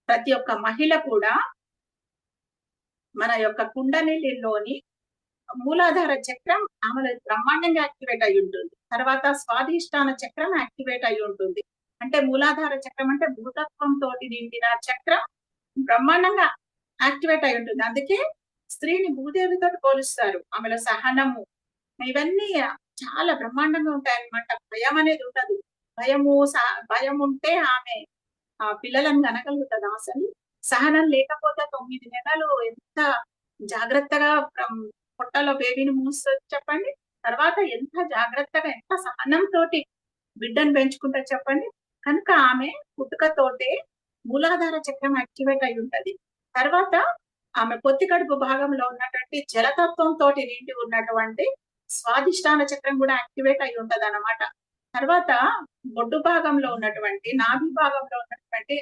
ప్రతి ఒక్క మహిళ కూడా మన యొక్క కుండలినిలోని మూలాధార చక్రం ఆమెలో బ్రహ్మాండంగా యాక్టివేట్ అయ్యి ఉంటుంది. తర్వాత స్వాదిష్టాన చక్రం యాక్టివేట్ అయ్యి ఉంటుంది. అంటే మూలాధార చక్రం అంటే భూతత్వం తోటి నిండిన చక్రం బ్రహ్మాండంగా యాక్టివేట్ అయి ఉంటుంది. అందుకే స్త్రీని భూదేవితోటి పోలుస్తారు. ఆమెలో సహనము ఇవన్నీ చాలా బ్రహ్మాండంగా ఉంటాయన్నమాట. భయం అనేది ఉండదు. భయం ఉంటే ఆమె పిల్లలను కనగలుగుతదా అసలు? సహనం లేకపోతే 9 నెలలు ఎంత జాగ్రత్తగా పొట్టలో బేబీని మూస్తది చెప్పండి. తర్వాత ఎంత జాగ్రత్తగా, ఎంత సహనంతోటి బిడ్డను పెంచుకుంటది చెప్పండి. కనుక ఆమె పుట్టుకతోటే మూలాధార చక్రం యాక్టివేట్ అయ్యి ఉంటది. తర్వాత ఆమె పొత్తి కడుపు భాగంలో ఉన్నటువంటి జలతత్వంతోటి నిండి ఉన్నటువంటి స్వాదిష్టాన చక్రం కూడా యాక్టివేట్ అయ్యి ఉంటదన్నమాట. తర్వాత బొడ్డు భాగంలో ఉన్నటువంటి, నాభి భాగంలో ఉన్నటువంటి